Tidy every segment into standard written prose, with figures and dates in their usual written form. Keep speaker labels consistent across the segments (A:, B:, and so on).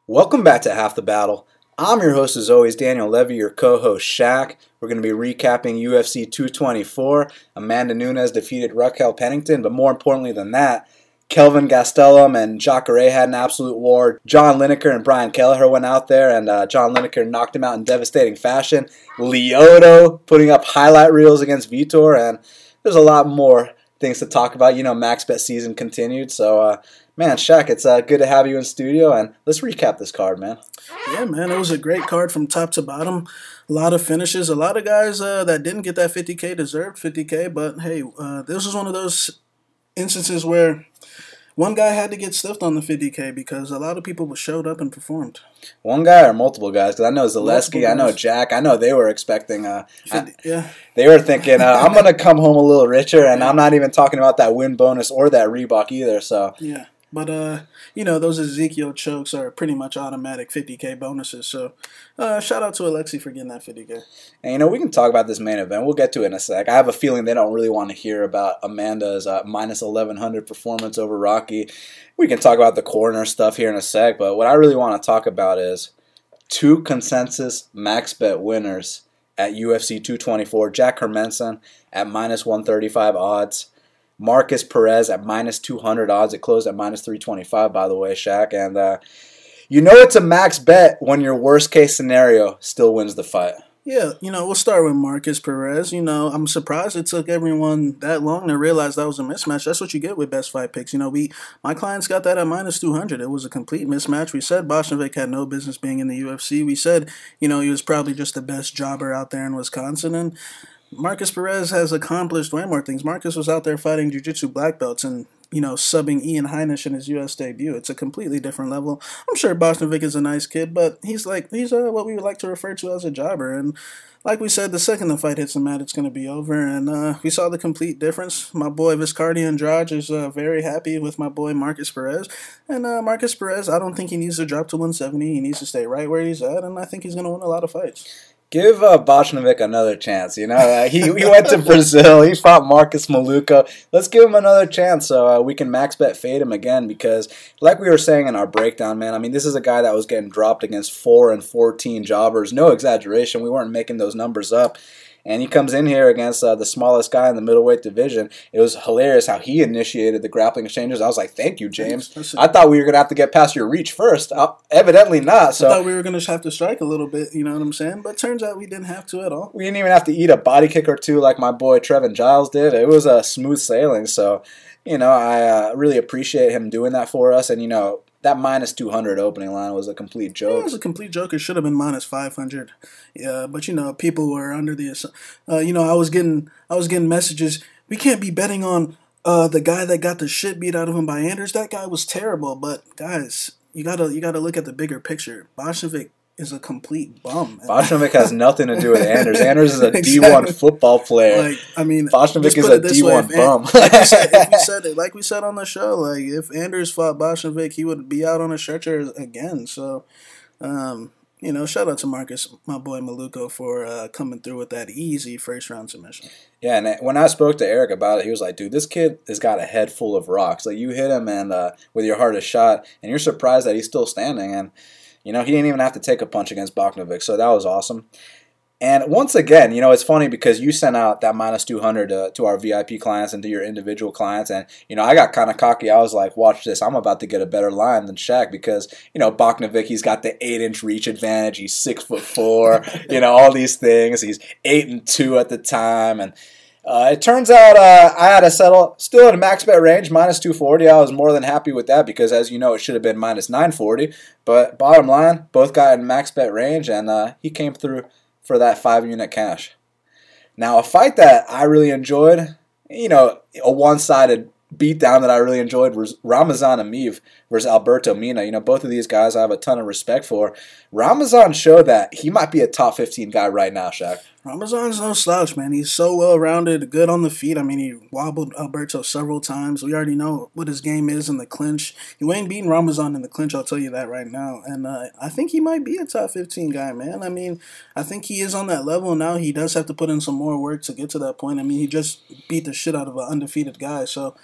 A: Welcome back to Half the Battle. I'm your host as always, Daniel Levi, your co-host Shaq. We're going to be recapping UFC 224. Amanda Nunes defeated Raquel Pennington, but more importantly than that, Kelvin Gastelum and Jack Hermansson had an absolute war. John Lineker and Brian Kelleher went out there, and John Lineker knocked him out in devastating fashion. Lyoto putting up highlight reels against Vitor, and there's a lot more things to talk about. You know, MaxBet season continued, so man, Shaq, it's good to have you in studio, and let's recap this card, man.
B: Yeah, man, it was a great card from top to bottom. A lot of finishes. A lot of guys that didn't get that 50K deserved 50K, but hey, this was one of those instances where one guy had to get stiffed on the 50K because a lot of people showed up and performed.
A: One guy or multiple guys? Because I know Zaleski, I know Jack, I know they were expecting.
B: Yeah.
A: They were thinking, I'm going to come home a little richer, and I'm not even talking about that win bonus or that Reebok either. So
B: yeah. But, you know, those Ezekiel chokes are pretty much automatic 50K bonuses. So, shout out to Alexi for getting that 50K.
A: And, you know, we can talk about this main event. We'll get to it in a sec. I have a feeling they don't really want to hear about Amanda's minus 1,100 performance over Rocky. We can talk about the corner stuff here in a sec. But what I really want to talk about is two consensus max bet winners at UFC 224. Jack Hermansson at minus 135 odds. Markus Perez at minus 200 odds. It closed at minus 325, by the way, Shaq. And you know it's a max bet when your worst case scenario still wins the fight.
B: Yeah, you know, we'll start with Markus Perez. You know, I'm surprised it took everyone that long to realize that was a mismatch. That's what you get with best fight picks. You know, my clients got that at minus 200. It was a complete mismatch. We said Boshevik had no business being in the UFC. We said, you know, he was probably just the best jobber out there in Wisconsin. And Markus Perez has accomplished way more things. Markus was out there fighting jiu-jitsu black belts and, you know, subbing Ian Heinisch in his U.S. debut. It's a completely different level. I'm sure Boshevik is a nice kid, but he's what we would like to refer to as a jobber. And like we said, the second the fight hits the mat, it's going to be over. And we saw the complete difference. My boy Viscardi Andrade is very happy with my boy Markus Perez. And Markus Perez, I don't think he needs to drop to 170. He needs to stay right where he's at, and I think he's going to win a lot of fights.
A: Give Boshevik another chance. You know, he went to Brazil. He fought Marcus Maluka. Let's give him another chance so we can max bet fade him again. Because, like we were saying in our breakdown, man, I mean, this is a guy that was getting dropped against 4 and 14 jobbers. No exaggeration. We weren't making those numbers up. And he comes in here against the smallest guy in the middleweight division. It was hilarious how he initiated the grappling exchanges. I was like, thank you, James. I thought we were going to have to get past your reach first. Evidently not. So
B: I thought we were going to have to strike a little bit, you know what I'm saying? But turns out we didn't have to at all.
A: We didn't even have to eat a body kick or two like my boy Trevin Giles did. It was a smooth sailing. So, you know, I really appreciate him doing that for us. And, you know, that minus 200 opening line was a complete joke.
B: Yeah, it was a complete joke. It should have been minus 500. Yeah, but you know, people were under the. You know, I was getting messages. We can't be betting on the guy that got the shit beat out of him by Anders. That guy was terrible. But guys, you gotta look at the bigger picture. Boshevik is a complete bum.
A: Boshevik has nothing to do with Anders. Anders is a D1 football player.
B: Like, I mean,
A: Boshevik is a D1 bum.
B: Like we said on the show, like if Anders fought Boshevik, he would be out on a stretcher again. So, you know, shout out to Marcus, my boy Maluko, for coming through with that easy first round submission.
A: Yeah, and when I spoke to Eric about it, he was like, dude, this kid has got a head full of rocks. Like, you hit him and with your hardest shot, and you're surprised that he's still standing. And you know, he didn't even have to take a punch against Boshevik, so that was awesome. And once again, you know, it's funny because you sent out that minus 200 to our VIP clients and to your individual clients, and, you know, I got kind of cocky. I was like, watch this. I'm about to get a better line than Shaq because, you know, Boshevik, he's got the 8-inch reach advantage. He's 6'4", you know, all these things. He's 8-2 at the time, and it turns out I had to settle still in a max bet range, minus 240. I was more than happy with that because, as you know, it should have been minus 940. But bottom line, both got in max bet range, and he came through for that 5-unit cash. Now, a fight that I really enjoyed, you know, a one-sided beatdown that I really enjoyed was Ramazan Emeev versus Alberto Mina. You know, both of these guys I have a ton of respect for. Ramazan showed that he might be a top 15 guy right now, Shaq.
B: Ramazan's no slouch, man. He's so well-rounded, good on the feet. I mean, he wobbled Alberto several times. We already know what his game is in the clinch. You ain't beating Ramazan in the clinch, I'll tell you that right now. And I think he might be a top 15 guy, man. I mean, I think he is on that level now. He does have to put in some more work to get to that point. I mean, he just beat the shit out of an undefeated guy. So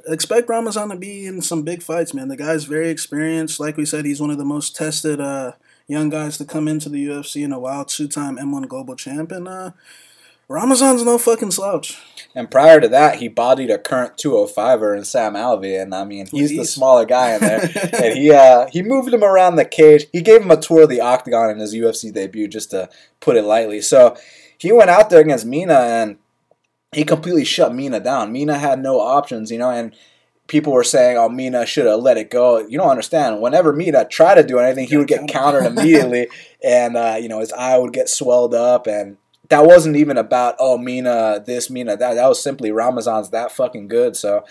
B: expect Ramazan to be in some big fights, man. The guy's very experienced. Like we said, he's one of the most tested young guys to come into the UFC in a while. 2-time M1 global champ, and Ramazan's no fucking slouch.
A: And prior to that, he bodied a current 205er in Sam Alvey, and I mean, he's the smaller guy in there. And he moved him around the cage. He gave him a tour of the octagon in his UFC debut, just to put it lightly. So he went out there against Mina, and he completely shut Mina down. Mina had no options, and people were saying, oh, Mina should have let it go. You don't understand. Whenever Mina tried to do anything, he would get countered immediately, and his eye would get swelled up, and that wasn't even about, oh, Mina this, Mina that. That was simply Ramazan's that fucking good. So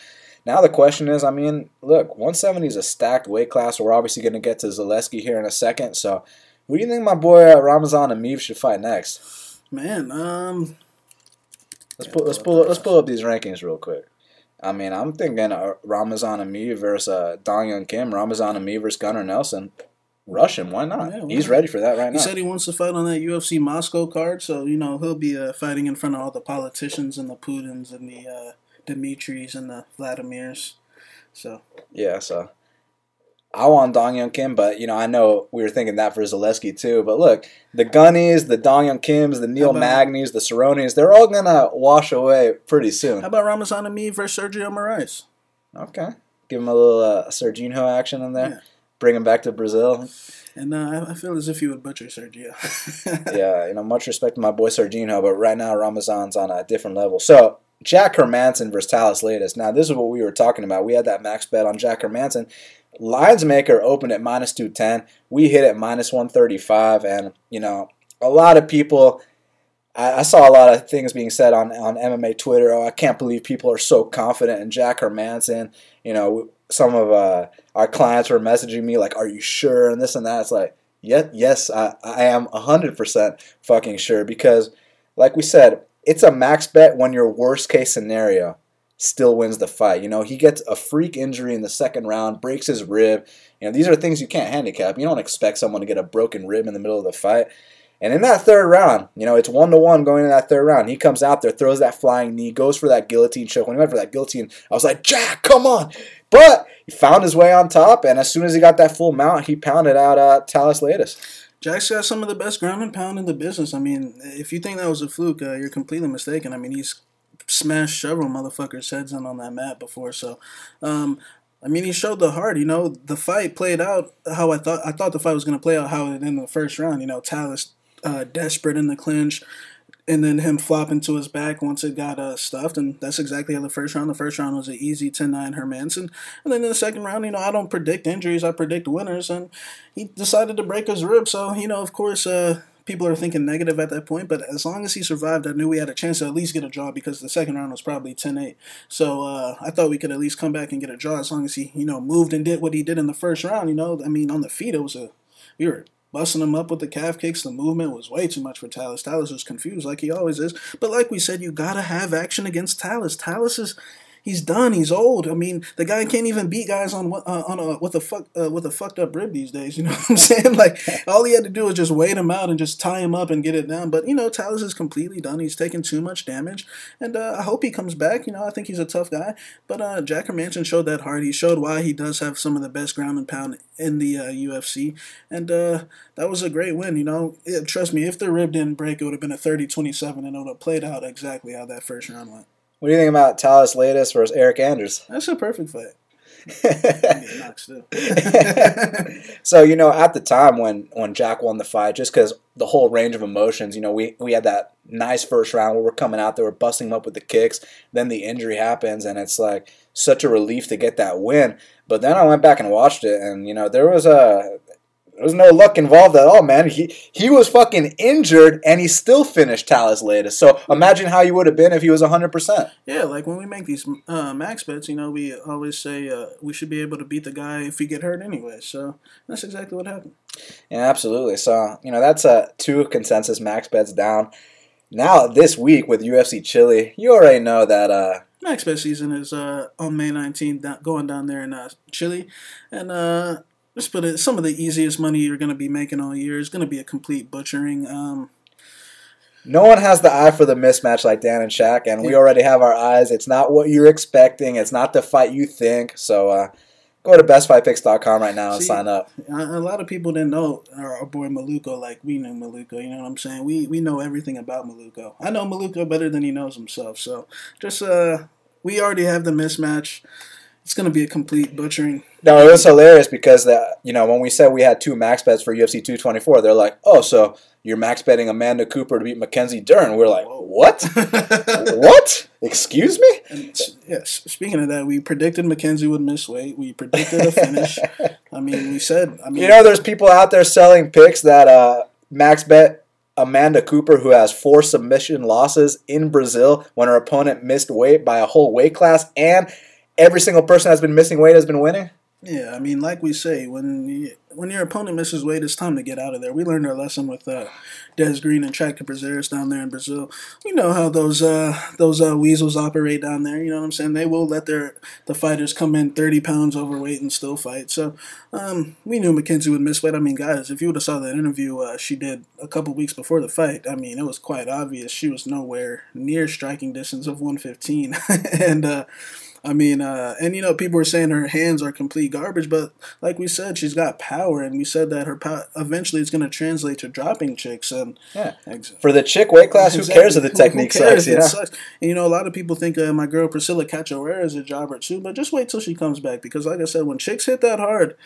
A: now the question is, I mean, look, 170 is a stacked weight class. We're obviously going to get to Zaleski here in a second. So who do you think my boy Ramazan Ameev should fight next?
B: Man,
A: let's pull up these rankings real quick. I mean, I'm thinking Ramazan Ameev versus Dong Hyun Kim, Ramazan Ameev versus Gunnar Nelson. Rush him, why not? Yeah, he's ready for that right now.
B: He said he wants to fight on that UFC Moscow card, so he'll be fighting in front of all the politicians and the Putins and the Dimitris and the Vladimirs. So
A: yeah, so I want Dong Hyun Kim, but I know we were thinking that for Zaleski too. But look, the Gunnies, the Dong Hyun Kims, the Neil Magnies, the Cerrones, they're all gonna wash away pretty soon.
B: How about Ramazan Ameev versus Sergio Moraes?
A: Okay, give him a little Serginho action in there. Yeah. Bring him back to Brazil.
B: And I feel as if you would butcher Sergio.
A: Yeah, much respect to my boy Serginho, but right now Ramazan's on a different level. So, Jack Hermansson versus Talis Latis. Now, this is what we were talking about. We had that max bet on Jack Hermansson. Lines Maker opened at minus 210. We hit at minus 135, and, a lot of people... I saw a lot of things being said on MMA Twitter. Oh, I can't believe people are so confident in Jack Hermansson. Some of our clients were messaging me like, are you sure? And this and that. It's like, yes, I am 100% fucking sure. Because, like we said, it's a max bet when your worst case scenario still wins the fight. He gets a freak injury in the second round, breaks his rib. These are things you can't handicap. You don't expect someone to get a broken rib in the middle of the fight. And in that third round, it's 1-1 going into that third round. He comes out there, throws that flying knee, goes for that guillotine choke. When he went for that guillotine, I was like, Jack, come on. But he found his way on top, and as soon as he got that full mount, he pounded out Talis Latis.
B: Jack's got some of the best ground and pound in the business. I mean, if you think that was a fluke, you're completely mistaken. I mean, he's smashed several motherfuckers' heads in on that mat before. So, he showed the heart. The fight played out how I thought. I thought the fight was going to play out how it did in the first round. Talis desperate in the clinch, and then him flopping to his back once it got stuffed, and that's exactly how the first round was an easy 10-9 Hermansson. And then in the second round, I don't predict injuries, I predict winners, and he decided to break his rib, so, of course, people are thinking negative at that point, but as long as he survived, I knew we had a chance to at least get a draw because the second round was probably 10-8. So I thought we could at least come back and get a draw as long as he, moved and did what he did in the first round. On the feet, we were busting him up with the calf kicks. The movement was way too much for Talis. Talis was confused like he always is. But like we said, you got to have action against Talis. Talis he's done. He's old. I mean, the guy can't even beat guys with a fucked up rib these days. You know what I'm saying? Like, all he had to do was just wait him out and just tie him up and get it down. But, Talis is completely done. He's taken too much damage. And I hope he comes back. I think he's a tough guy. But Jack Hermansson showed that heart. He showed why he does have some of the best ground and pound in the UFC. And that was a great win. Trust me, if the rib didn't break, it would have been a 30-27, and it would have played out exactly how that first round went.
A: What do you think about Talis Latis versus Eric Anders?
B: That's a perfect fight.
A: So, at the time when Jack won the fight, just because the whole range of emotions, we had that nice first round where we're coming out there, we're busting him up with the kicks, then the injury happens, and it's like such a relief to get that win. But then I went back and watched it, and, there was no luck involved at all, man. He was fucking injured, and he still finished Talis Latis. So imagine how he would have been if he was 100%.
B: Yeah, like when we make these max bets, we always say we should be able to beat the guy if he get hurt anyway. So that's exactly what happened.
A: Yeah, absolutely. So, that's 2 consensus max bets down. Now, this week with UFC Chile, you already know that...
B: max bet season is on May 19th, going down there in Chile. And... just put it, some of the easiest money you're going to be making all year is going to be a complete butchering.
A: No one has the eye for the mismatch like Dan and Shaq, and we already have our eyes. It's not what you're expecting. It's not the fight you think. So go to bestfightpicks.com right now and sign up.
B: A lot of people didn't know our boy Maluko like we knew Maluko. You know what I'm saying? We know everything about Maluko. I know Maluko better than he knows himself. So just we already have the mismatch. It's going to be a complete butchering.
A: No, it was hilarious because when we said we had 2 max bets for UFC 224, they're like, oh, so you're max betting Amanda Cooper to beat Mackenzie Dern. We're like, what? What? Excuse me?
B: And, yes. Speaking of that, we predicted Mackenzie would miss weight. We predicted a finish. We said.
A: There's people out there selling picks that max bet Amanda Cooper, who has 4 submission losses in Brazil when her opponent missed weight by a whole weight class, and every single person that's been missing weight has been winning.
B: Yeah, like we say, when your opponent misses weight, it's time to get out of there. We learned our lesson with Des Green and Track Perez down there in Brazil. We know how those weasels operate down there. You know what I'm saying? They will let the fighters come in 30 pounds overweight and still fight. So we knew Mackenzie would miss weight. Guys, if you would have saw that interview she did a couple weeks before the fight, it was quite obvious she was nowhere near striking distance of 115. And people were saying her hands are complete garbage, but like we said, she's got power, and we said that her power eventually is going to translate to dropping chicks. And
A: for the chick weight class, who cares if the technique sucks?
B: It sucks. And, a lot of people think my girl Priscilla Cachoeira is a jobber too, but just wait till she comes back, because like I said, when chicks hit that hard,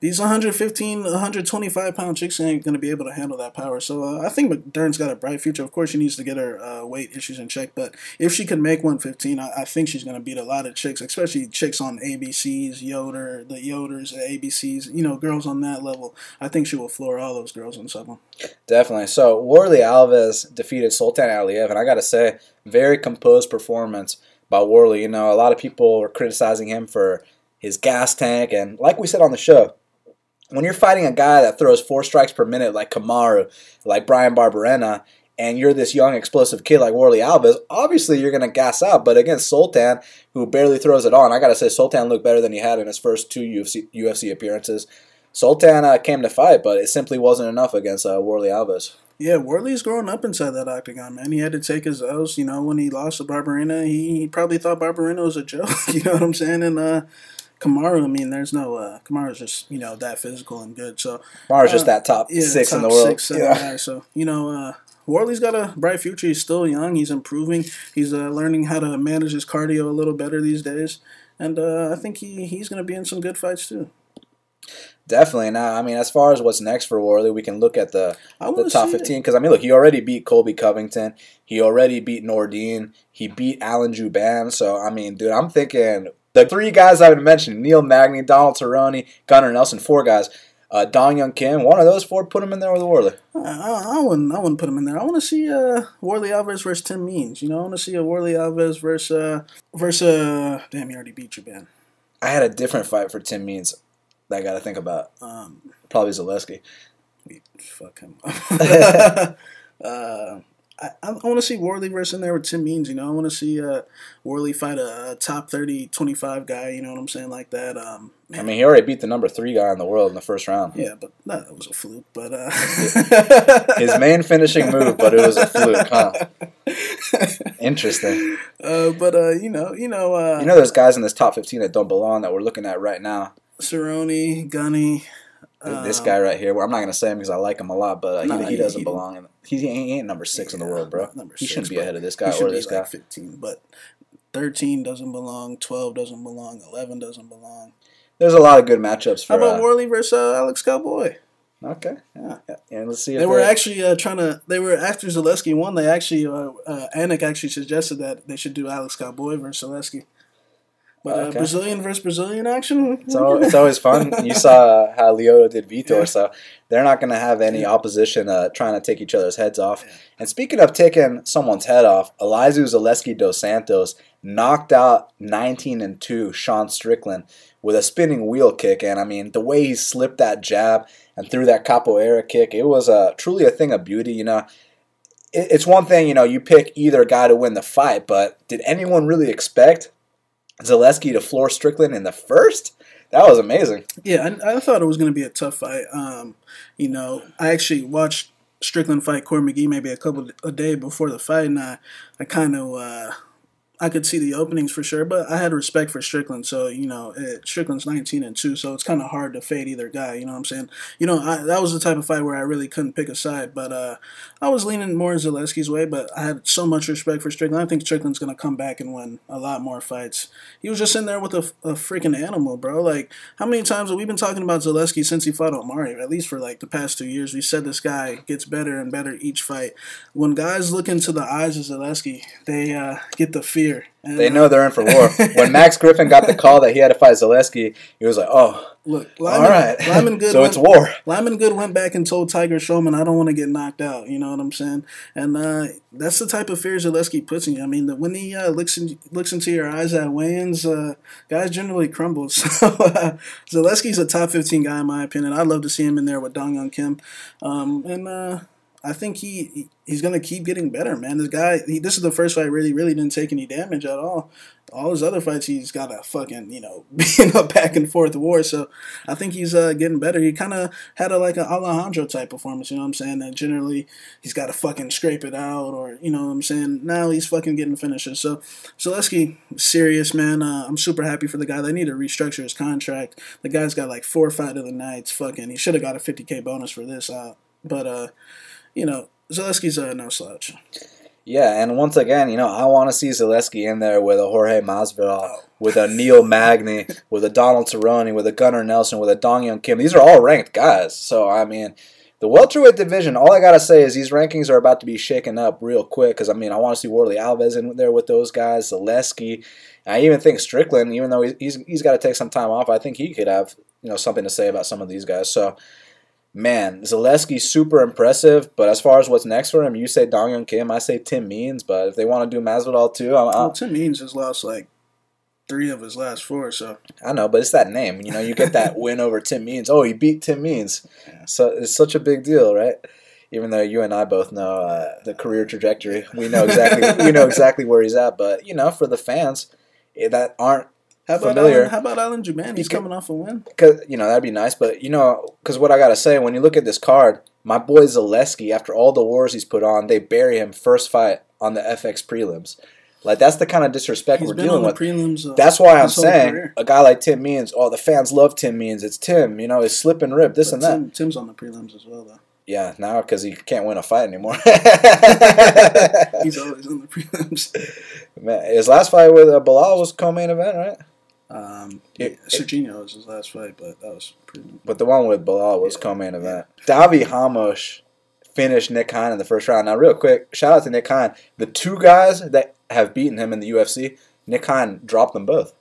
B: these 115, 125-pound chicks ain't going to be able to handle that power. So I think Dern's got a bright future. Of course, she needs to get her weight issues in check. But if she can make 115, I think she's going to beat a lot of chicks, especially chicks on ABCs, the Yoders, ABCs, girls on that level. I think she will floor all those girls in Southern.
A: Definitely. So Warlley Alves defeated Sultan Aliyev, and I got to say, very composed performance by Warlley. A lot of people were criticizing him for his gas tank, and like we said on the show, when you're fighting a guy that throws 4 strikes per minute like Kamaru, like Brian Barberena, and you're this young explosive kid like Warlley Alves, obviously you're going to gas out. But against Sultan, who barely throws it on, I got to say Sultan looked better than he had in his first 2 UFC appearances. Sultan came to fight, but it simply wasn't enough against Warlley Alves.
B: Yeah, Warlley's growing up inside that octagon, man. He had to take his L's. When he lost to Barberena, he probably thought Barberena was a joke. You know what I'm saying? And Kamaru, there's no Kamaru's just that physical and good. So
A: Kamaru's just that top 6 in the world.
B: 6, 7 guy. So Warlley's got a bright future. He's still young. He's improving. He's learning how to manage his cardio a little better these days, and I think he's going to be in some good fights too.
A: Definitely. Now, as far as what's next for Warlley, we can look at the top 15. Because, look, he already beat Colby Covington. He already beat Nordine. He beat Alan Jouban. So, dude, I'm thinking the 3 guys I've mentioned, Neil Magny, Donald Cerrone, Gunnar Nelson, 4 guys. Dong Young Kim, one of those 4, put him in there with Warlley.
B: I wouldn't put him in there. I want to see Warlley Alves versus Tim Means. I want to see a Warlley Alves versus damn, he already beat you, Ben.
A: I had a different fight for Tim Means that I got to think about. Probably Zaleski.
B: Fuck him. I want to see Warlley versus in there with Tim Means. I want to see Warlley fight a top 30, 25 guy. You know what I'm saying, like that.
A: He already beat the number 3 guy in the world in the first round.
B: Yeah, but that was a fluke. But
A: his main finishing move, but it was a fluke, huh? Interesting. There's guys in this top 15 that don't belong that we're looking at right now.
B: Cerrone, Gunny.
A: This guy right here, I'm not going to say him because I like him a lot, but he doesn't belong. He ain't number 6 in the world, bro. He shouldn't be ahead of this guy or this guy.
B: 15, but 13 doesn't belong, 12 doesn't belong, 11 doesn't belong.
A: There's a lot of good matchups for.
B: How about Warlley versus Alex Cowboy?
A: Okay, yeah. Let's see.
B: They were actually They were after Zaleski won. They actually, Anik actually suggested that they should do Alex Cowboy versus Zaleski. But Brazilian versus Brazilian action?
A: It's always fun. You saw how Lyoto did Vitor, so they're not going to have any opposition trying to take each other's heads off. Yeah. And speaking of taking someone's head off, Elizeu Zaleski dos Santos knocked out 19-2 Sean Strickland with a spinning wheel kick. And, the way he slipped that jab and threw that capoeira kick, it was truly a thing of beauty, It's one thing, you pick either guy to win the fight, but did anyone really expect Zaleski to floor Strickland in the first? That was amazing.
B: Yeah, I thought it was going to be a tough fight. I actually watched Strickland fight Corey McGee maybe a day before the fight, and I kind of I could see the openings for sure, but I had respect for Strickland. So, Strickland's 19-2, so it's kind of hard to fade either guy. You know what I'm saying? That was the type of fight where I really couldn't pick a side, but I was leaning more Zaleski's way, but I had so much respect for Strickland. I think Strickland's going to come back and win a lot more fights. He was just in there with a freaking animal, bro. Like, how many times have we been talking about Zaleski since he fought Omari? At least for, like, the past 2 years. We said this guy gets better and better each fight. When guys look into the eyes of Zaleski, they get the fear. And,
A: they know they're in for war. When Max Griffin got the call that he had to fight Zaleski, he was like, "Oh,
B: look,
A: all right,
B: Lyman Good
A: so it's war."
B: Lyman Good went back and told Tiger Showman, "I don't want to get knocked out." You know what I'm saying? And that's the type of fear Zaleski puts in you. I mean, when he looks into your eyes at weigh-ins, guys generally crumble. So Zaleski's a top 15 guy in my opinion. I'd love to see him in there with Dong Young Kim, I think he's gonna keep getting better, man. This guy, this is the first fight really didn't take any damage at all. All his other fights, he's got a fucking be in a back and forth war. So I think he's getting better. He kind of had like an Alejandro type performance. You know what I'm saying? That generally he's got to fucking scrape it out, or you know what I'm saying. Now he's fucking getting finishes. So Zaleski, serious man. I'm super happy for the guy. They need to restructure his contract. The guy's got like 4 fight of the nights. Fucking, he should have got a $50K bonus for this. But Zaleski's no slouch.
A: Yeah, and once again, I want to see Zaleski in there with a Jorge Masvidal, with a Neil Magny, with a Donald Cerrone, with a Gunnar Nelson, with a Dong Young Kim. These are all ranked guys. So, I mean, the welterweight division, all I got to say is these rankings are about to be shaken up real quick because, I mean, I want to see Warley Alves in there with those guys, Zaleski. I even think Strickland, even though he's got to take some time off, I think he could have something to say about some of these guys. So, man, Zaleski's super impressive, but as far as what's next for him, you say Dong Young Kim, I say Tim Means, but if they want to do Masvidal too,
B: Tim Means has lost like 3 of his last 4, so.
A: I know, but it's that name. You get that win over Tim Means. Oh, he beat Tim Means. Yeah. So it's such a big deal, right? Even though you and I both know the career trajectory. We know exactly where he's at, but, for the fans that aren't familiar.
B: How about Alan Juman? He's coming off a win.
A: Cause that'd be nice, but because what I gotta say, when you look at this card, my boy Zaleski, after all the wars he's put on, they bury him first fight on the FX prelims. Like that's the kind of disrespect we're dealing with.
B: Prelims,
A: that's why I'm saying a guy like Tim Means. Oh, the fans love Tim Means. It's Tim. It's slip and rip. This and that.
B: Tim's on the prelims as well, though.
A: Yeah, now because he can't win a fight anymore.
B: He's always on the prelims.
A: Man, his last fight with Bilal was co-main event, right?
B: Serginho was his last fight, but that was pretty.
A: But the one with Bilal was co-main event. Davi Ramos finished Nick Hine in the first round. Now, real quick, shout out to Nick Hine. The 2 guys that have beaten him in the UFC, Nick Hine dropped them both.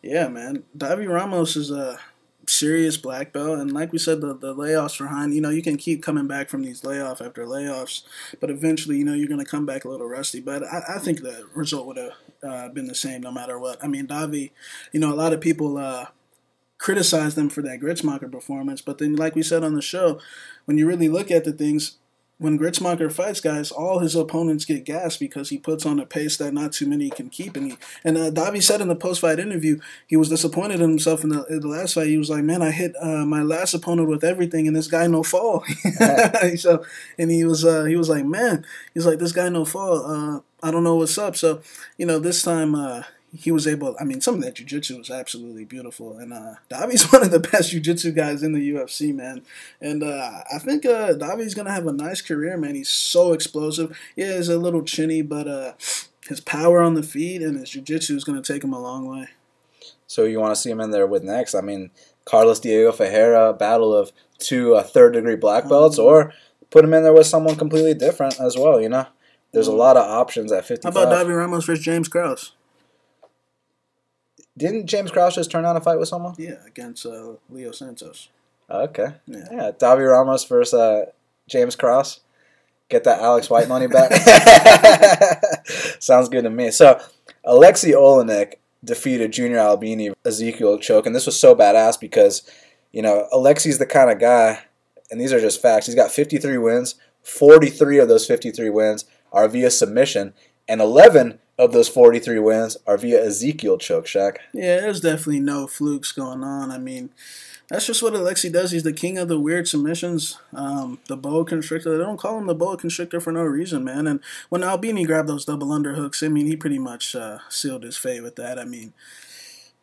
B: Yeah, man. Davi Ramos is a serious black belt, and like we said, the layoffs for Hine, you can keep coming back from these layoff after layoffs, but eventually, you're going to come back a little rusty. But I think the result would have been the same no matter what. I mean, Davi, a lot of people criticize them for that Gritzmacher performance, but then, like we said on the show, when you really look at the things, when Gritzmacher fights guys, all his opponents get gassed because he puts on a pace that not too many can keep. And Davi said in the post-fight interview, he was disappointed in himself in the last fight. He was like, man, I hit my last opponent with everything, and this guy no fall. So, and he was like, man, he's like, this guy no fall. I don't know what's up. So, this time he was able, some of that jiu-jitsu was absolutely beautiful. And Davi's one of the best jiu-jitsu guys in the UFC, man. And I think Davi's going to have a nice career, man. He's so explosive. Yeah, he's a little chinny, but his power on the feet and his jiu-jitsu is going to take him a long way.
A: So you want to see him in there with next? Carlos Diego Ferreira, battle of 2 third-degree black belts, or put him in there with someone completely different as well, There's a lot of options at 55.
B: How about Davi Ramos versus James Krause?
A: Didn't James Krause just turn down a fight with someone?
B: Yeah, against Leo Santos.
A: Okay. Yeah, Davi Ramos versus James Krause. Get that Alex White money back. Sounds good to me. So, Alexei Olenek defeated Junior Albini Ezekiel choke, and this was so badass because, Alexei's the kind of guy, and these are just facts, he's got 53 wins. 43 of those 53 wins are via submission, and 11 of those 43 wins are via Ezekiel choke, Shaq.
B: Yeah, there's definitely no flukes going on. That's just what Alexi does. He's the king of the weird submissions. The boa constrictor. They don't call him the boa constrictor for no reason, man. And when Albini grabbed those double underhooks, I mean, he pretty much sealed his fate with that. I mean,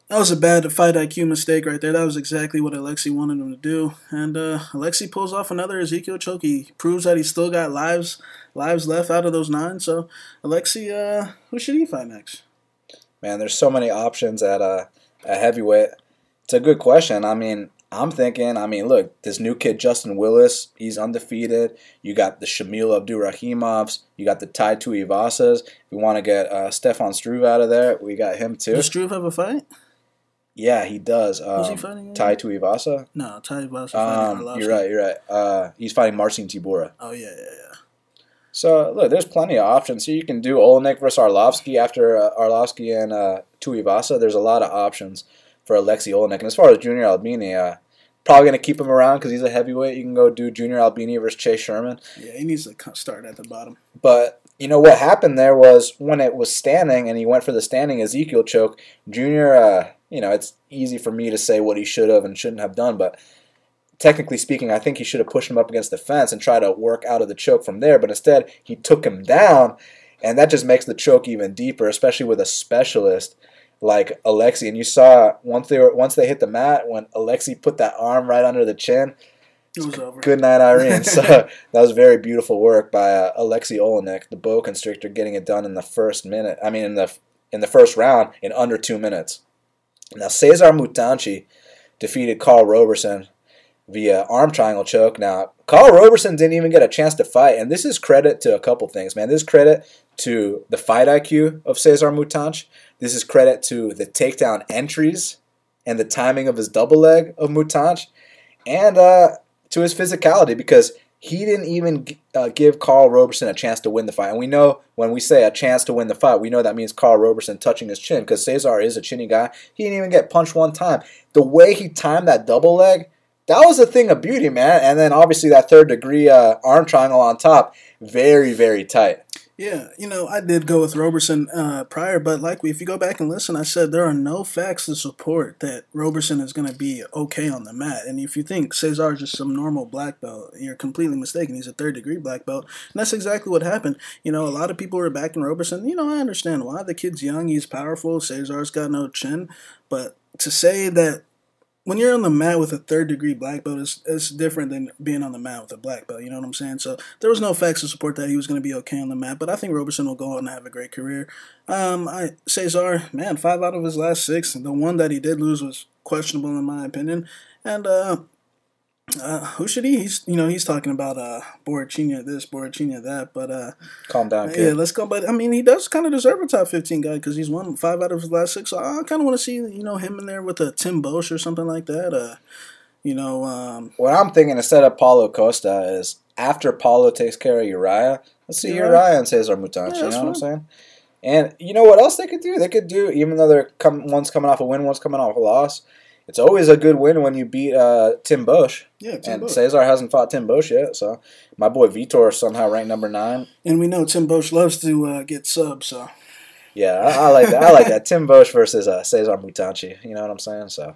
B: that was a bad fight IQ mistake right there. That was exactly what Alexi wanted him to do. And Alexi pulls off another Ezekiel choke. He proves that he's still got lives left out of those 9. So, Alexi, who should he fight next?
A: Man, there's so many options at heavyweight. It's a good question. I mean, I'm thinking, look, this new kid, Justin Willis, he's undefeated. You got the Shamil Abdurahimovs. You got the Tai Tuivasas. If we want to get Stefan Struve out of there, we got him too.
B: Does Struve have a fight?
A: Yeah, he does.
B: Who's he fighting?
A: Tai Tuivasa?
B: No, Tuivasa fighting Arlovski.
A: You're right. He's fighting Marcin Tybura.
B: Oh, yeah.
A: So, look, there's plenty of options. So you can do Olenek versus Arlovski after Arlovski and Tuivasa. There's a lot of options for Alexei Olenek. And as far as Junior Albini, probably going to keep him around because he's a heavyweight. You can go do Junior Albini versus Chase Sherman.
B: Yeah, he needs to start at the bottom.
A: But, you know, what happened there was when it was standing and he went for the standing Ezekiel choke, Junior, it's easy for me to say what he should have and shouldn't have done, but technically speaking, I think he should have pushed him up against the fence and tried to work out of the choke from there, but instead he took him down, and that just makes the choke even deeper, especially with a specialist like Alexi. And you saw once they hit the mat, when Alexi put that arm right under the chin,
B: it was over.
A: Good night, Irene. So that was very beautiful work by Alexei Olenek, the boa constrictor, getting it done in the first minute. I mean, in the first round in under 2 minutes. Now, Cesar Mutanchi defeated Carl Roberson via arm triangle choke. Now, Carl Roberson didn't even get a chance to fight, and this is credit to a couple things, man. This is credit to the fight IQ of Cesar Mutanch. This is credit to the takedown entries and the timing of his double leg of Mutanch, and to his physicality, because he didn't even give Carl Roberson a chance to win the fight. And we know when we say a chance to win the fight, we know that means Carl Roberson touching his chin, because Cesar is a chinny guy. He didn't even get punched one time. The way he timed that double leg, that was a thing of beauty, man. And then obviously that third degree arm triangle on top, very, very tight.
B: Yeah, I did go with Roberson prior, but if you go back and listen, I said there are no facts to support that Roberson is going to be okay on the mat. And if you think Cesar is just some normal black belt, you're completely mistaken. He's a third-degree black belt, and that's exactly what happened. A lot of people were backing Roberson. I understand why. The kid's young, he's powerful, Cesar's got no chin, but to say that when you're on the mat with a third-degree black belt, it's different than being on the mat with a black belt. You know what I'm saying? So there was no facts to support that he was going to be okay on the mat. But I think Roberson will go on and have a great career. Cesar, man, 5 out of his last 6. The one that he did lose was questionable in my opinion. And who should he? He's talking about Borrachina this, Borrachina that. But
A: calm down, kid.
B: Yeah, let's go. But he does kind of deserve a top 15 guy because he's won 5 out of his last 6. So I kind of want to see him in there with a Tim Bosch or something like that.
A: What I'm thinking instead of Paulo Costa is after Paulo takes care of Uriah, let's see Uriah and Cesar Mutanch. You know what I'm saying? And you know what else they could do? They could do, even though one's coming off a win, one's coming off a loss, it's always a good win when you beat Tim Bosch.
B: Yeah, Tim Bosch.
A: Cesar hasn't fought Tim Bosch yet, so my boy Vitor is somehow ranked number 9.
B: And we know Tim Bosch loves to get subs, so.
A: Yeah, I like that. I like that. Tim Bosch versus Cesar Mutanchi. You know what I'm saying? So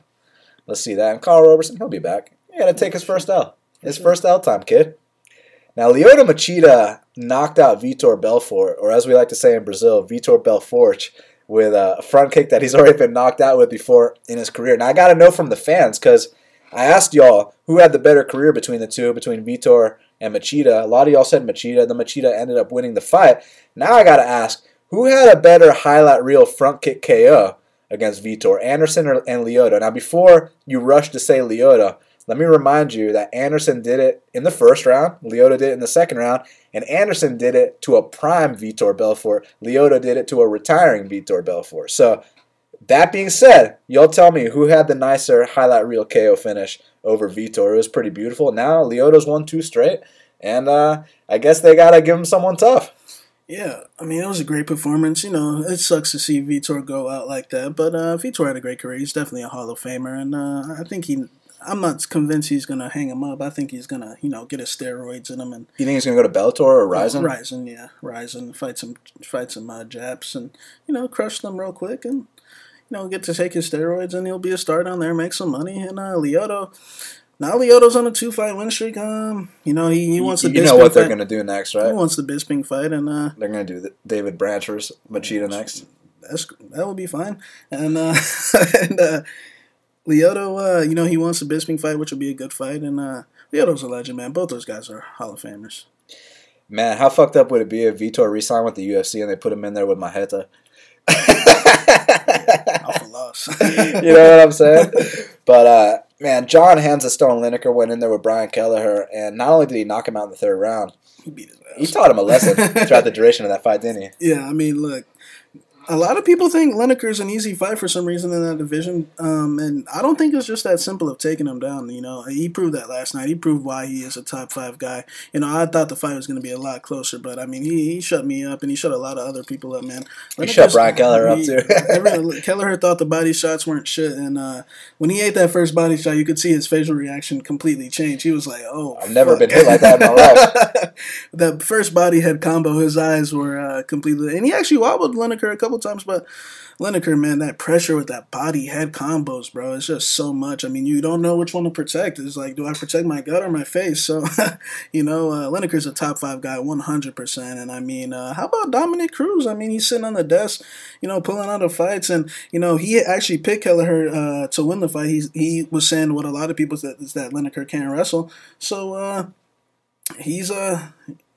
A: let's see that. And Carl Roberson, he'll be back. You got to take his first L. His first L time, kid. Now, Lyoto Machida knocked out Vitor Belfort, or as we like to say in Brazil, Vitor Belfort, with a front kick that he's already been knocked out with before in his career. Now, I got to know from the fans, because I asked y'all who had the better career between the two, between Vitor and Machida. A lot of y'all said Machida. The Machida ended up winning the fight. Now I got to ask, who had a better highlight reel front kick KO against Vitor, Anderson and Lyoto? Now, before you rush to say Lyoto, let me remind you that Anderson did it in the first round, Lyoto did it in the second round, and Anderson did it to a prime Vitor Belfort. Lyoto did it to a retiring Vitor Belfort. So, that being said, y'all tell me who had the nicer highlight reel KO finish over Vitor. It was pretty beautiful. Now, Lyoto's won 2 straight, and I guess they got to give him someone tough.
B: Yeah, it was a great performance. It sucks to see Vitor go out like that, but Vitor had a great career. He's definitely a Hall of Famer, and I think I'm not convinced he's going to hang him up. I think he's going to, get his steroids in him. And
A: you think he's going to go to Bellator or Ryzen?
B: Ryzen, yeah. Ryzen, fight some Japs and, crush them real quick. And, get to take his steroids, and he'll be a star down there, make some money. And Lyoto, now Lyoto's on a 2-fight win streak. He wants the Bisping
A: You know what they're
B: fight.
A: going to do next, right?
B: He wants the Bisping fight, and
A: they're going to do the David Branch versus Machida next.
B: That would be fine. And Lyoto, he wants the Bisping fight, which will be a good fight. And Lyoto's a legend, man. Both those guys are Hall of Famers.
A: Man, how fucked up would it be if Vitor re-signed with the UFC and they put him in there with Maheta?
B: Awful loss.
A: You know what I'm saying? But, man, John Hands of Stone Lineker went in there with Brian Kelleher, and not only did he knock him out in the third round,
B: He beat his ass.
A: he taught him a lesson throughout the duration of that fight, didn't he?
B: Yeah, I mean, look, a lot of people think Lineker's an easy fight for some reason in that division, and I don't think it's just that simple of taking him down. He proved that last night. He proved why he is a top 5 guy. I thought the fight was going to be a lot closer, but I mean, he shut me up, and he shut a lot of other people up, man.
A: He shut Brian Kelleher up too.
B: Kelleher thought the body shots weren't shit, and when he ate that first body shot, you could see his facial reaction completely change. He was like, "Oh,
A: I've never been hit like that in my life."
B: That first body head combo, his eyes were completely, and he actually wobbled Lineker a couple times, but Lineker, man, that pressure with that body head combos, bro, it's just so much. I mean, you don't know which one to protect. It's like, do I protect my gut or my face? So, Lineker's a top 5 guy, 100%. And I mean, how about Dominic Cruz? I mean, he's sitting on the desk, pulling out the fights, and he actually picked Kelleher to win the fight. He was saying what a lot of people said is that Lineker can't wrestle. So he's how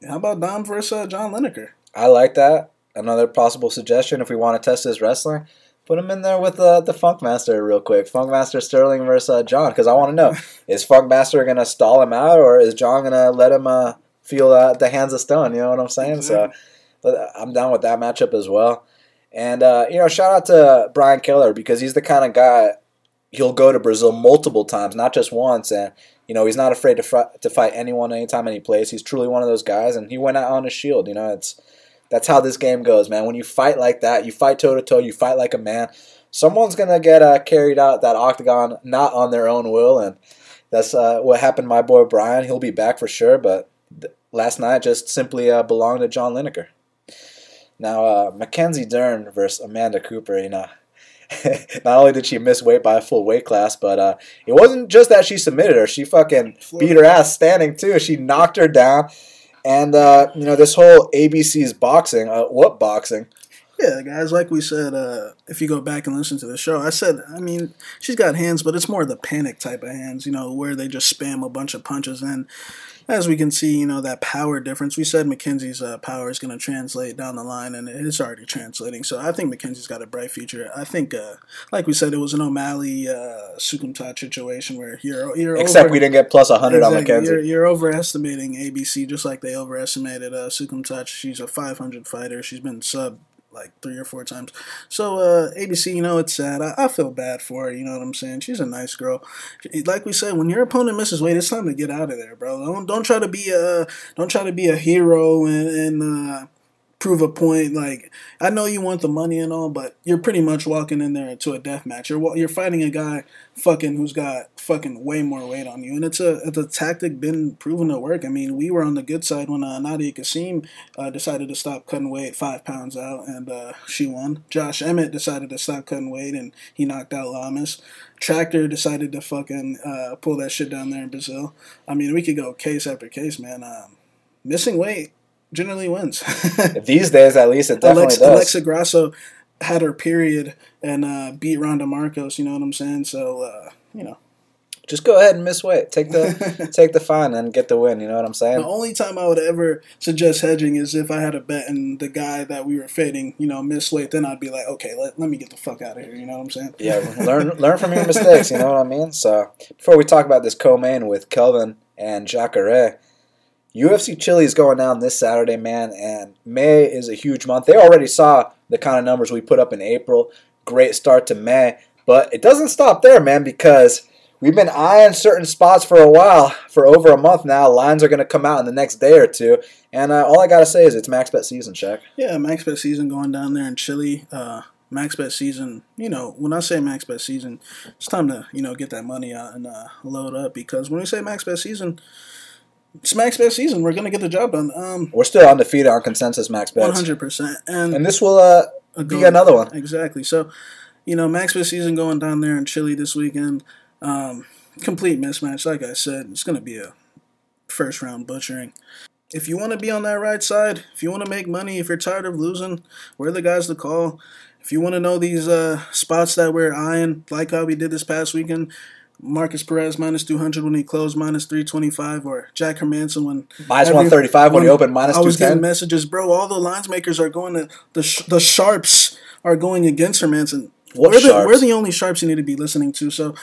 B: about Dom versus John Lineker?
A: I like that. Another possible suggestion, if we want to test his wrestling, put him in there with the Funkmaster real quick. Funkmaster Sterling versus John, because I want to know, is Funkmaster going to stall him out, or is John going to let him feel the hands of stone? You know what I'm saying?
B: Exactly.
A: So I'm down with that matchup as well. And, shout out to Brian Kelleher, because he's the kind of guy, he'll go to Brazil multiple times, not just once, and he's not afraid to fight anyone, anytime, any place. He's truly one of those guys, and he went out on his shield. That's how this game goes, man. When you fight like that, you fight toe-to-toe, you fight like a man, someone's going to get carried out that octagon not on their own will, and that's what happened to my boy Brian. He'll be back for sure, but last night just simply belonged to John Lineker. Now, Mackenzie Dern versus Amanda Cooper, not only did she miss weight by a full weight class, but it wasn't just that she submitted her. She fucking beat her ass standing, too. She knocked her down. And, this whole ABC's boxing, what boxing?
B: Yeah, guys, like we said, if you go back and listen to the show, I said, I mean, she's got hands, but it's more the panic type of hands, where they just spam a bunch of punches. And as we can see, that power difference, we said Mackenzie's power is going to translate down the line, and it's already translating. So I think Mackenzie's got a bright future. I think, like we said, it was an O'Malley Sukumtat situation where you're
A: Except we didn't get plus 100
B: exactly,
A: on Mackenzie.
B: You're overestimating ABC just like they overestimated Sukumtat. She's a 500 fighter. She's been sub like 3 or 4 times. So ABC, it's sad. I feel bad for her. You know what I'm saying? She's a nice girl. Like we said, when your opponent misses weight, it's time to get out of there, bro. Don't try to be a hero and prove a point. Like, I know you want the money and all, but you're pretty much walking in there to a death match. You're fighting a guy who's got way more weight on you, and it's a tactic been proven to work. I mean, we were on the good side when Nadia Kassim decided to stop cutting weight 5 pounds out, and she won. Josh Emmett decided to stop cutting weight, and he knocked out Lamas. Tractor decided to fucking pull that shit down there in Brazil. I mean, we could go case after case, man. Missing weight generally wins.
A: These days, at least, it definitely does.
B: Alexa Grasso had her period and beat Ronda Marcos, you know what I'm saying? So,
A: Just go ahead and miss weight. Take the fine and get the win, you know what I'm saying?
B: The only time I would ever suggest hedging is if I had a bet and the guy that we were fading, missed weight, then I'd be like, okay, let me get the fuck out of here, you know what I'm saying?
A: Yeah, learn from your mistakes, you know what I mean? So, before we talk about this co-main with Kelvin and Jacare, UFC Chile is going down this Saturday, man, and May is a huge month. They already saw the kind of numbers we put up in April. Great start to May, but it doesn't stop there, man, because we've been eyeing certain spots for a while, for over a month now. Lines are going to come out in the next day or two, and all I got to say is it's MaxBet season, Shaq.
B: Yeah, MaxBet season going down there in Chile. MaxBet season, when I say MaxBet season, it's time to, get that money out and load up, because when we say MaxBet season, it's MaxBet season. We're going to get the job done.
A: We're still undefeated on consensus MaxBets.
B: 100%.
A: And this will be another one.
B: Exactly. So, You know, Max Bet season going down there in Chile this weekend. Complete mismatch. Like I said, it's going to be a first-round butchering. If you want to be on that right side, if you want to make money, if you're tired of losing, we're the guys to call. If you want to know these spots that we're eyeing, like how we did this past weekend, Markus Perez minus 200 when he closed, minus 325, or Jack Hermansson when
A: minus 135 when he opened, minus 210.
B: I was getting messages, bro. All the lines makers are going to the sharps are going against Hermansson. We're the only sharps you need to be listening to. So,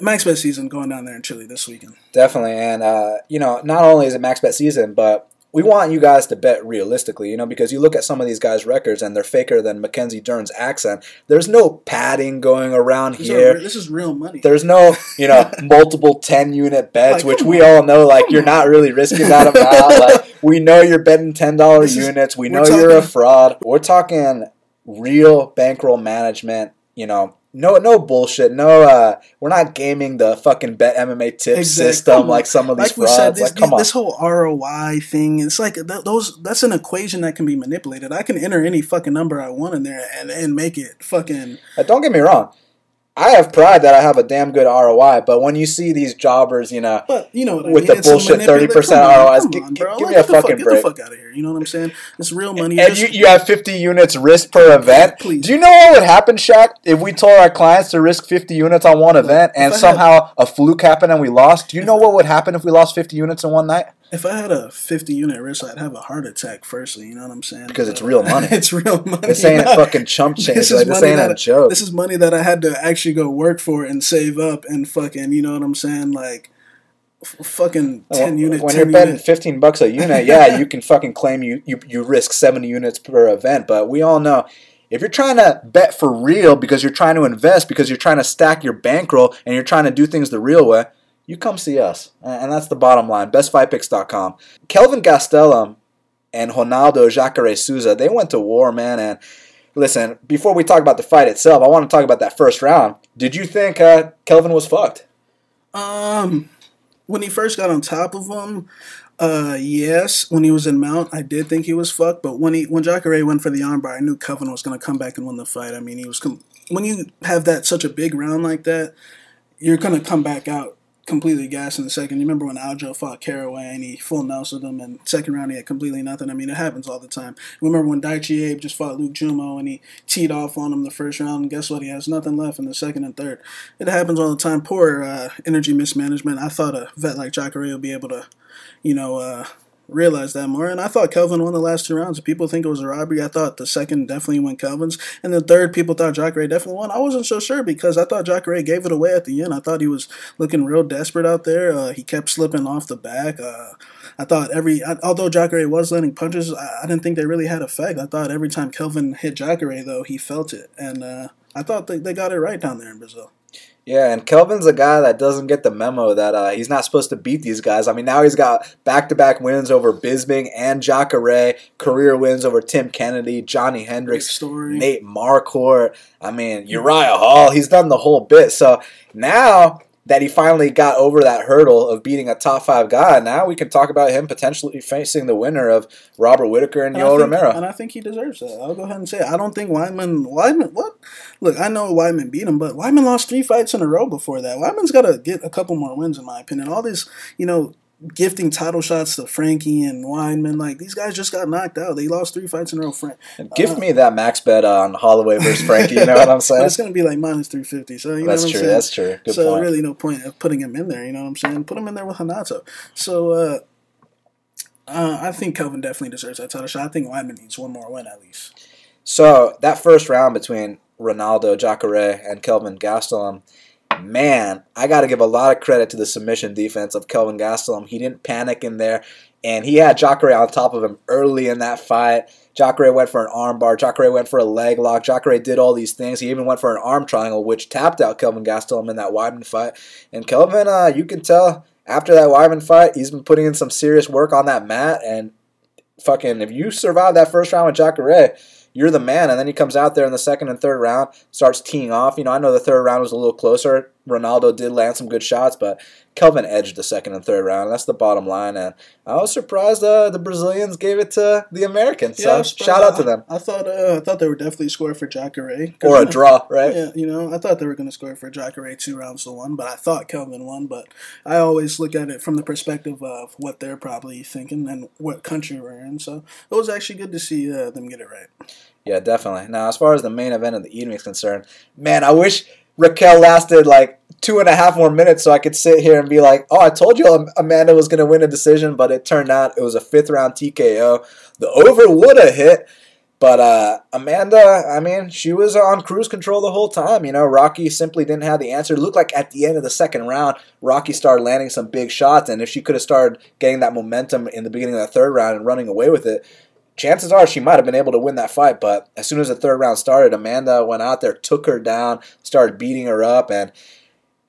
B: Max Bet season going down there in Chile this weekend.
A: Definitely, and you know, not only is it Max Bet season, but we want you guys to bet realistically, you know, because you look at some of these guys' records and they're faker than Mackenzie Dern's accent. There's no padding going around here.
B: This is real money.
A: There's no, you know, multiple 10-unit bets, which we all know, like, you're not really risking that amount. Like, we know you're betting $10 units. We know you're a fraud. We're talking real bankroll management, you know. No bullshit. No, we're not gaming the fucking bet MMA tips system like some of these frauds.
B: This whole ROI thing, it's like that's an equation that can be manipulated. I can enter any fucking number I want in there and make it fucking.
A: Don't get me wrong. I have pride that I have a damn good ROI, but when you see these jobbers, you know, with the bullshit 30% ROIs, give me a fucking break.
B: Get the fuck out of here. You know what I'm saying? It's real money.
A: And you have 50 units risk per event.
B: Please.
A: Do you know what would happen, Shaq, if we told our clients to risk 50 units on one event and somehow a fluke happened and we lost? Do you know what would happen if we lost 50 units in one night?
B: If I had a 50-unit risk, I'd have a heart attack firstly, you know what I'm saying?
A: Because it's real money.
B: It's real money.
A: This ain't a fucking chump change. This ain't a joke.
B: This is money that I had to actually go work for and save up and fucking, you know what I'm saying? Like, fucking 10 units.
A: When you're betting $15 a unit, yeah, you can fucking claim you risk 70 units per event. But we all know, if you're trying to bet for real because you're trying to invest, because you're trying to stack your bankroll and you're trying to do things the real way, you come see us. And that's the bottom line. BestFightPicks.com. Kelvin Gastelum and Ronaldo Jacare Souza, they went to war, man. And listen, before we talk about the fight itself, I want to talk about that first round. Did you think Kelvin was fucked?
B: When he first got on top of him, yes. When he was in mount, I did think he was fucked. But when Jacare went for the armbar, I knew Kelvin was going to come back and win the fight. I mean, when you have such a big round like that, you're going to come back out completely gassed in the second. You remember when Aljo fought Caraway and he full Nelson'd him, and second round he had completely nothing. I mean, it happens all the time. Remember when Daichi Abe just fought Luke Jumo and he teed off on him the first round, and guess what? He has nothing left in the second and third. It happens all the time. Poor energy mismanagement. I thought a vet like Jacare would be able to, realize that more. And I thought Kelvin won the last two rounds. If people think it was a robbery, I thought the second definitely went Kelvin's. And the third, people thought Jacare definitely won. I wasn't so sure because I thought Jacare gave it away at the end. I thought he was looking real desperate out there. He kept slipping off the back. I thought although Jacare was landing punches, I didn't think they really had effect. I thought every time Kelvin hit Jacare, though, he felt it. And I thought they got it right down there in Brazil.
A: Yeah, and Kelvin's a guy that doesn't get the memo that he's not supposed to beat these guys. I mean, now he's got back-to-back wins over Bisping and Jacare, career wins over Tim Kennedy, Johnny Hendricks, Nate Marquardt, I mean, Uriah Hall. He's done the whole bit. So now that he finally got over that hurdle of beating a top-5 guy, now we can talk about him potentially facing the winner of Robert Whittaker and Yoel Romero.
B: And I think he deserves that. I'll go ahead and say it. I don't think Weidman, what? Look, I know Weidman beat him, but Weidman lost 3 fights in a row before that. Weidman's got to get a couple more wins, in my opinion. All this, gifting title shots to Frankie and Weidman, like, these guys just got knocked out. They lost 3 fights in a row.
A: Gift me that max bet on Holloway versus Frankie, you know what I'm saying?
B: But it's going to be like minus 350. So,
A: That's true. Good point.
B: Really no point of putting him in there, you know what I'm saying? Put him in there with Hanato. So, I think Kelvin definitely deserves that title shot. I think Weidman needs one more win at least.
A: So, that first round between Ronaldo Jacare and Kelvin Gastelum, man, I got to give a lot of credit to the submission defense of Kelvin Gastelum. He didn't panic in there, and he had Jacare on top of him early in that fight. Jacare went for an armbar. Jacare went for a leg lock. Jacare did all these things. He even went for an arm triangle, which tapped out Kelvin Gastelum in that Weidman fight. And Kelvin, you can tell after that Weidman fight, he's been putting in some serious work on that mat. And fucking, if you survive that first round with Jacare, you're the man. And then he comes out there in the second and third round, starts teeing off. I know the third round was a little closer Ronaldo did land some good shots, but Kelvin edged the second and third round. That's the bottom line, and I was surprised the Brazilians gave it to the Americans. So shout out to them.
B: I thought they would definitely score for Jacare.
A: Or a draw, right?
B: Yeah, I thought they were going to score for Jacare 2-1, but I thought Kelvin won. But I always look at it from the perspective of what they're probably thinking and what country we're in. So it was actually good to see them get it right.
A: Yeah, definitely. Now, as far as the main event of the evening is concerned, man, I wish Raquel lasted like 2.5 more minutes so I could sit here and be like, oh, I told you Amanda was going to win a decision, but it turned out it was a 5th round TKO. The over would have hit, but Amanda, I mean, she was on cruise control the whole time. You know, Rocky simply didn't have the answer. It looked like at the end of the second round, Rocky started landing some big shots, and if she could have started getting that momentum in the beginning of the third round and running away with it, chances are she might have been able to win that fight, but as soon as the third round started, Amanda went out there, took her down, started beating her up. And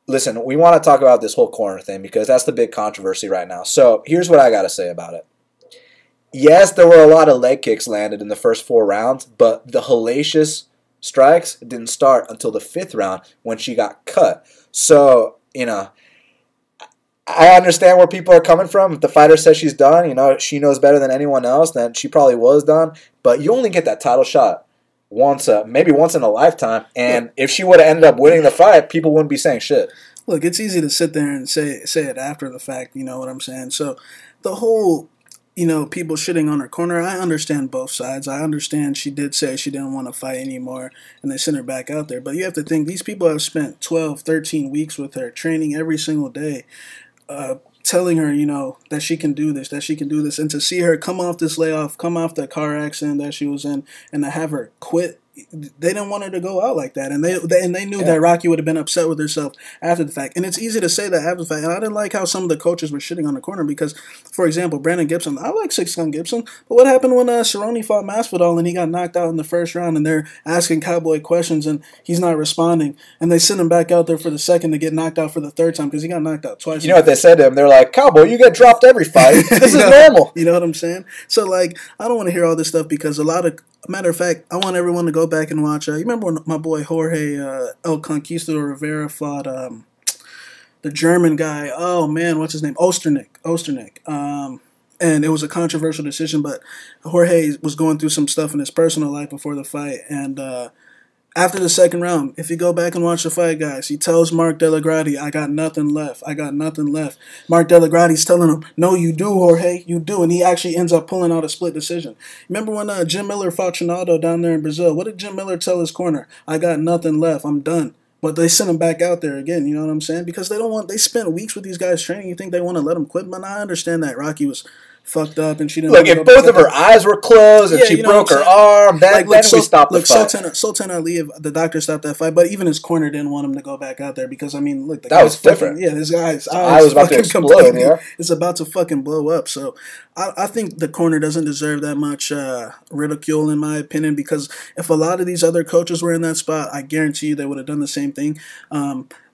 A: listen, we want to talk about this whole corner thing because that's the big controversy right now. So here's what I got to say about it. Yes, there were a lot of leg kicks landed in the first 4 rounds, but the hellacious strikes didn't start until the 5th round when she got cut. So, you know, I understand where people are coming from. If the fighter says she's done, you know, she knows better than anyone else, then she probably was done. But you only get that title shot once, maybe once in a lifetime. And if she would have ended up winning the fight, people wouldn't be saying shit.
B: Look, it's easy to sit there and say it after the fact, you know what I'm saying? So the whole, you know, people shitting on her corner, I understand both sides. I understand she did say she didn't want to fight anymore, and they sent her back out there. But you have to think, these people have spent 12, 13 weeks with her, training every single day. Telling her, you know, that she can do this, and to see her come off this layoff, come off the car accident that she was in, and to have her quit, they didn't want her to go out like that, and they knew that Rocky would have been upset with herself after the fact. And it's easy to say that after the fact. And I didn't like how some of the coaches were shitting on the corner because, for example, Brandon Gibson, I like 6-gun Gibson, but what happened when Cerrone fought Masvidal and he got knocked out in the first round, and they're asking Cowboy questions and he's not responding, and they send him back out there for the second to get knocked out for the third time because he got knocked out twice.
A: You know what they said to him? They're like, Cowboy, you get dropped every fight. This is normal.
B: You know what I'm saying? So, like, I don't want to hear all this stuff because matter of fact, I want everyone to go back and watch. You remember when my boy Jorge El Conquistador Rivera fought the German guy? Oh man, what's his name? Osternick. And it was a controversial decision, but Jorge was going through some stuff in his personal life before the fight, and after the second round, if you go back and watch the fight, guys, he tells Mark Delagrati, I got nothing left. Mark Delagrati's telling him, no, you do, Jorge, you do. And he actually ends up pulling out a split decision. Remember when Jim Miller fought Trinaldo down there in Brazil? What did Jim Miller tell his corner? I got nothing left. I'm done. But they sent him back out there again, you know what I'm saying? Because they spent weeks with these guys training. You think they want to let him quit? But I understand that Rocky was fucked up and she didn't.
A: Look, if both of her eyes were closed and she broke her arm, then we stopped the fight.
B: Sultan Ali, the doctor stopped that fight, but even his corner didn't want him to go back out there because, I mean, look,
A: that was different.
B: Yeah, this guy's
A: eyes was about to explode. Yeah,
B: it's about to fucking blow up. So I think the corner doesn't deserve that much ridicule, in my opinion, because if a lot of these other coaches were in that spot, I guarantee you they would have done the same thing.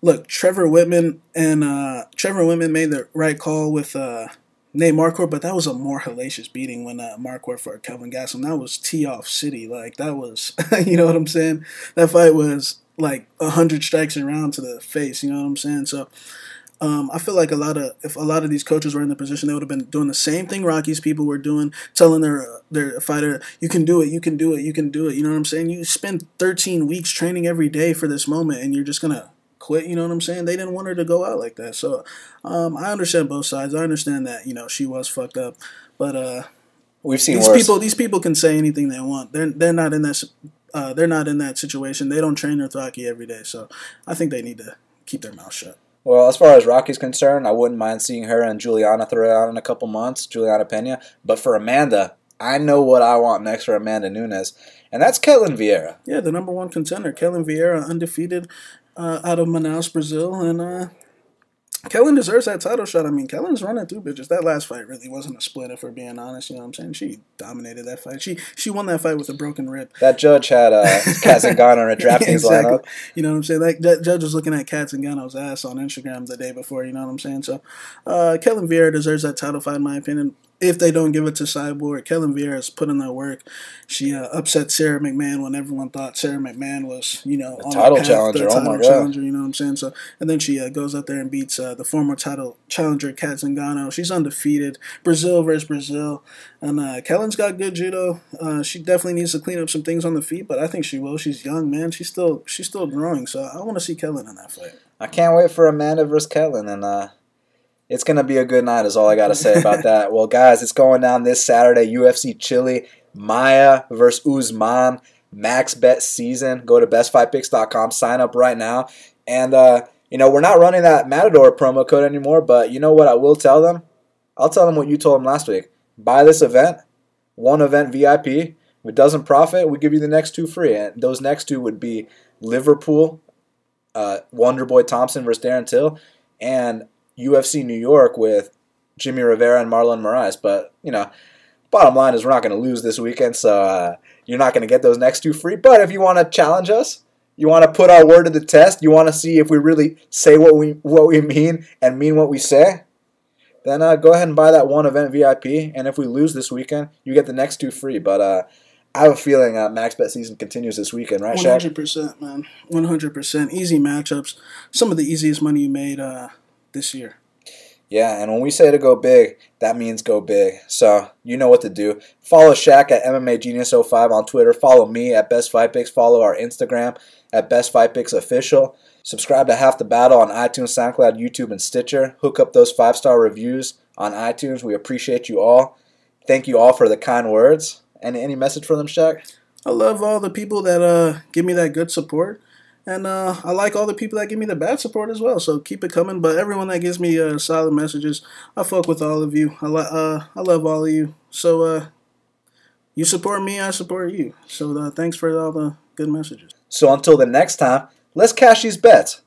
B: Look, Trevor Whitman made the right call with Nate Marquardt, but that was a more hellacious beating when Marquardt for Kelvin Gastelum. That was tee-off city. Like, that was, you know what I'm saying? That fight was like 100 strikes a round to the face, you know what I'm saying? So I feel like if a lot of these coaches were in the position, they would have been doing the same thing Rocky's people were doing, telling their fighter, you can do it, you can do it, you can do it. You know what I'm saying? You spend 13 weeks training every day for this moment, and you're just going to quit, you know what I'm saying? They didn't want her to go out like that. So I understand both sides. I understand that, you know, she was fucked up. But
A: we've seen worse.
B: These people can say anything they want. They're not in that situation. They don't train their Rocky every day. So I think they need to keep their mouth shut.
A: Well, as far as Rocky's concerned, I wouldn't mind seeing her and Juliana throw out in a couple months, Juliana Pena. But for Amanda, I know what I want next for Amanda Nunes, and that's Ketlen Vieira.
B: Yeah, the number one contender. Ketlen Vieira, undefeated out of Manaus, Brazil, and Kellen deserves that title shot. I mean, Kellen's running through bitches. That last fight really wasn't a split, if we're being honest. You know what I'm saying? She dominated that fight. She won that fight with a broken rib.
A: That judge had Katzengano on a DraftKings lineup.
B: You know what I'm saying? That judge was looking at Katzengano's ass on Instagram the day before. You know what I'm saying? So, Kellen Vieira deserves that title fight, in my opinion. if they don't give it to Cyborg. Kellen Vieira's put in that work. She upset Sarah McMahon when everyone thought Sarah McMahon was, on
A: title
B: the path,
A: challenger.
B: the title
A: Oh my
B: challenger,
A: God.
B: you know what I'm saying? So, and then she goes out there and beats the former title challenger, Kat Zingano. She's undefeated. Brazil versus Brazil. And Kellen's got good judo. She definitely needs to clean up some things on the feet, but I think she will. She's young, man. She's still growing, so I want to see Kellen in that fight.
A: I can't wait for Amanda versus Kellen, and it's going to be a good night is all I got to say about that. Well, guys, it's going down this Saturday, UFC Chile, Maya versus Usman, max bet season. Go to bestfightpicks.com, sign up right now. And, we're not running that Matador promo code anymore, but you know what I will tell them? I'll tell them what you told them last week. Buy this event, one event VIP. If it doesn't profit, we give you the next two free. And those next two would be Liverpool, Wonderboy Thompson versus Darren Till, and UFC New York with Jimmy Rivera and Marlon Moraes. But, bottom line is we're not going to lose this weekend, so you're not going to get those next two free. But if you want to challenge us, you want to put our word to the test, you want to see if we really say what we mean and mean what we say, then go ahead and buy that one event VIP. And if we lose this weekend, you get the next two free. But I have a feeling max bet season continues this weekend, right, Shaq?
B: 100%, man. 100%. Easy matchups. Some of the easiest money you made this year.
A: Yeah, and when we say to go big, that means go big. So you know what to do. Follow Shaq at MMA Genius 05 on Twitter. Follow me at Best Fight Picks. Follow our Instagram at Best Fight Picks Official. Subscribe to Half the Battle on iTunes, SoundCloud, YouTube, and Stitcher. Hook up those 5-star reviews on iTunes. We appreciate you all. Thank you all for the kind words. And any message for them, Shaq?
B: I love all the people that give me that good support. And I like all the people that give me the bad support as well. So keep it coming. But everyone that gives me solid messages, I fuck with all of you. I love all of you. So you support me, I support you. So thanks for all the good messages.
A: So until the next time, let's cash these bets.